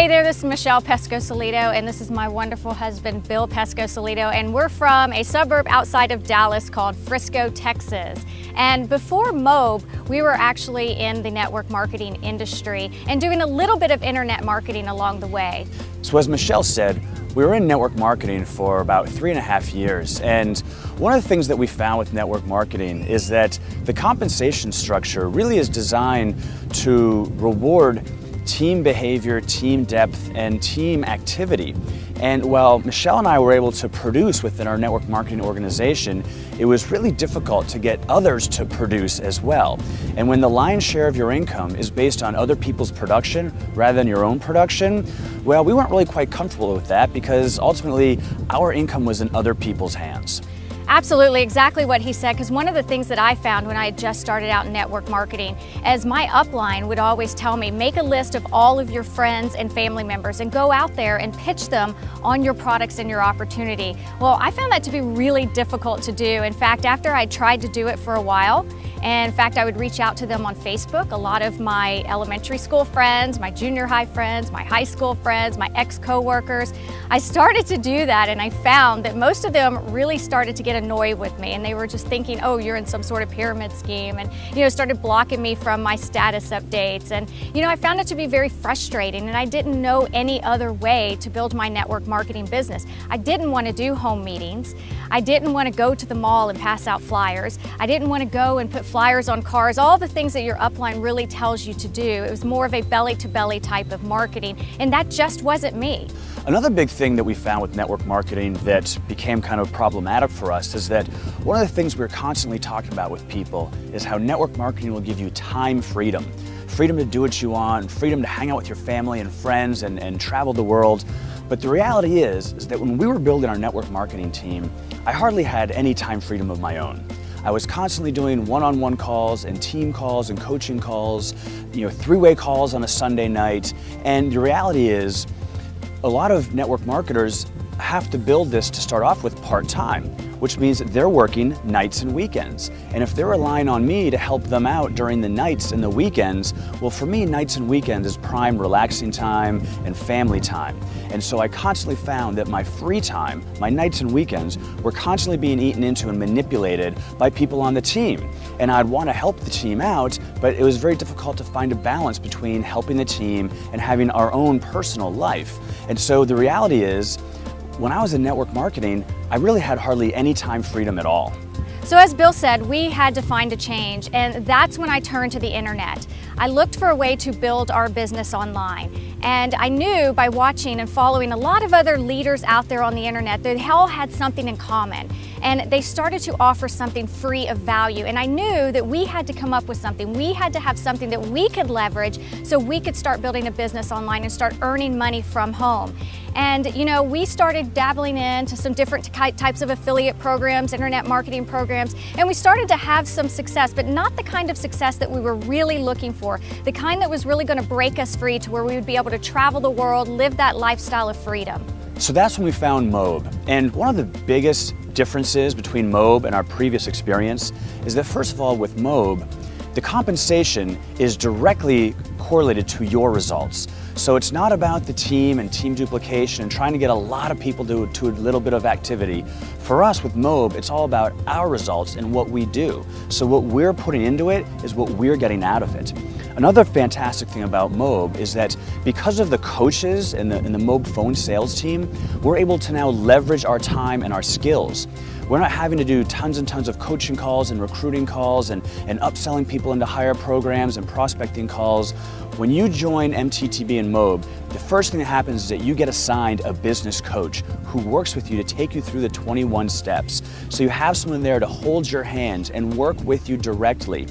Hey there, this is Michelle Pescosolido, and this is my wonderful husband, Bill Pescosolido, and we're from a suburb outside of Dallas called Frisco, Texas. And before MOBE, we were actually in the network marketing industry and doing a little bit of internet marketing along the way. So as Michelle said, we were in network marketing for about 3.5 years, and one of the things that we found with network marketing is that the compensation structure really is designed to reward team behavior, team depth, and team activity. And while Michelle and I were able to produce within our network marketing organization, it was really difficult to get others to produce as well. And when the lion's share of your income is based on other people's production rather than your own production, well, we weren't really quite comfortable with that because ultimately our income was in other people's hands. Absolutely, exactly what he said, because one of the things that I found when I had just started out in network marketing is my upline would always tell me, make a list of all of your friends and family members and go out there and pitch them on your products and your opportunity. Well, I found that to be really difficult to do. In fact, after I tried to do it for a while, and in fact, I would reach out to them on Facebook. A lot of my elementary school friends, my junior high friends, my high school friends, my ex-coworkers. I started to do that, and I found that most of them really started to get annoyed with me, and they were just thinking, oh, you're in some sort of pyramid scheme, and started blocking me from my status updates. And I found it to be very frustrating, and I didn't know any other way to build my network marketing business. I didn't want to do home meetings. I didn't want to go to the mall and pass out flyers. I didn't want to go and put flyers on cars, all the things that your upline really tells you to do. It was more of a belly-to-belly type of marketing, and that just wasn't me. Another big thing that we found with network marketing that became kind of problematic for us is that one of the things we're constantly talking about with people is how network marketing will give you time freedom. Freedom to do what you want, freedom to hang out with your family and friends and travel the world. But the reality is that when we were building our network marketing team, I hardly had any time freedom of my own. I was constantly doing one-on-one calls and team calls and coaching calls, three-way calls on a Sunday night. And the reality is, a lot of network marketers have to build this to start off with part-time, which means that they're working nights and weekends. And if they're relying on me to help them out during the nights and the weekends, well, for me, nights and weekends is prime relaxing time and family time. And so I constantly found that my free time, my nights and weekends, were constantly being eaten into and manipulated by people on the team. And I'd want to help the team out, but it was very difficult to find a balance between helping the team and having our own personal life. And so the reality is, when I was in network marketing, I really had hardly any time freedom at all. So as Bill said, we had to find a change, and that's when I turned to the internet. I looked for a way to build our business online. And I knew by watching and following a lot of other leaders out there on the internet, they all had something in common. And they started to offer something free of value. And I knew that we had to come up with something. We had to have something that we could leverage so we could start building a business online and start earning money from home. And we started dabbling into some different types of affiliate programs, internet marketing programs, and we started to have some success, but not the kind of success that we were really looking for, the kind that was really going to break us free to where we would be able to travel the world, live that lifestyle of freedom. So that's when we found MOBE. And one of the biggest differences between MOBE and our previous experience is that, first of all, with MOBE, the compensation is directly correlated to your results. So it's not about the team and team duplication and trying to get a lot of people to a little bit of activity. For us with MOBE, it's all about our results and what we do. So what we're putting into it is what we're getting out of it. Another fantastic thing about MOBE is that because of the coaches and the MOBE phone sales team, we're able to now leverage our time and our skills. We're not having to do tons and tons of coaching calls and recruiting calls and upselling people into higher programs and prospecting calls. When you join MTTB and MOBE, the first thing that happens is that you get assigned a business coach who works with you to take you through the 21 steps. So you have someone there to hold your hand and work with you directly.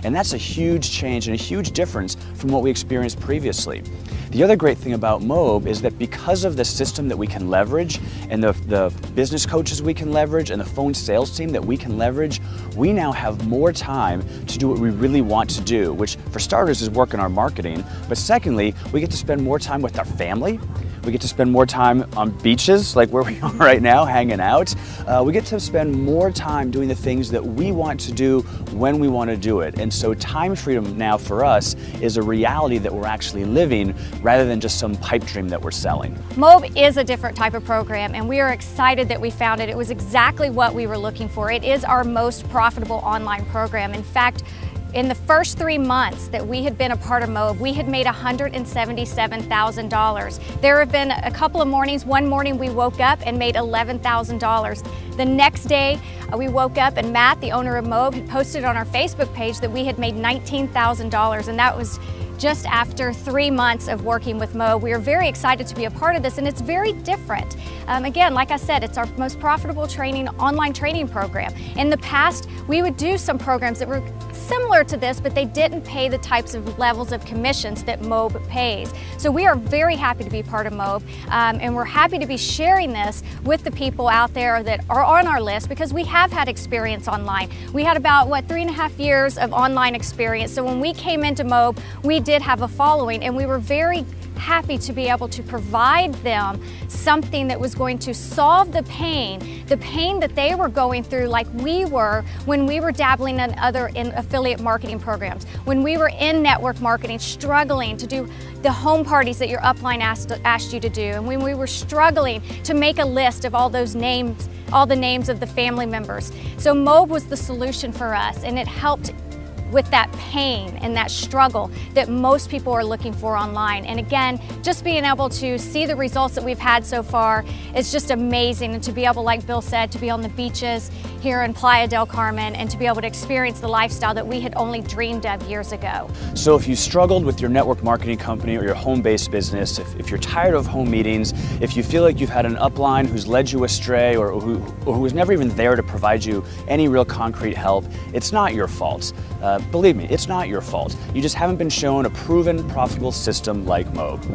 And that's a huge change and a huge difference from what we experienced previously. The other great thing about MOBE is that because of the system that we can leverage and the business coaches we can leverage and the phone sales team that we can leverage, we now have more time to do what we really want to do, which for starters is work in our marketing. But secondly, we get to spend more time with our family. We get to spend more time on beaches, like where we are right now, hanging out. We get to spend more time doing the things that we want to do when we want to do it. And so time freedom now for us is a reality that we're actually living rather than just some pipe dream that we're selling. MOBE is a different type of program, and we are excited that we found it. It was exactly what we were looking for. It is our most profitable online program. In fact, in the first 3 months that we had been a part of MOBE, we had made $177,000. There have been a couple of mornings. One morning we woke up and made $11,000. The next day we woke up and Matt, the owner of MOBE, had posted on our Facebook page that we had made $19,000, and that was just after 3 months of working with MOBE. We are very excited to be a part of this, and it's very different. Again, like I said, it's our most profitable online training program. In the past, we would do some programs that were similar to this, but they didn't pay the types of levels of commissions that MOBE pays. So we are very happy to be part of MOBE, and we're happy to be sharing this with the people out there that are on our list, because we have had experience online. We had about, 3.5 years of online experience. So when we came into MOBE, we did have a following, and we were very happy to be able to provide them something that was going to solve the pain that they were going through, like we were when we were dabbling in affiliate marketing programs, when we were in network marketing, struggling to do the home parties that your upline asked you to do, and when we were struggling to make a list of all those names, all the names of the family members. So MOBE was the solution for us, and it helped with that pain and that struggle that most people are looking for online. And again, just being able to see the results that we've had so far is just amazing. And to be able, like Bill said, to be on the beaches here in Playa del Carmen and to be able to experience the lifestyle that we had only dreamed of years ago. So if you struggled with your network marketing company or your home-based business, if you're tired of home meetings, if you feel like you've had an upline who's led you astray or who was never even there to provide you any real concrete help, it's not your fault. Believe me, it's not your fault. You just haven't been shown a proven, profitable system like MOBE.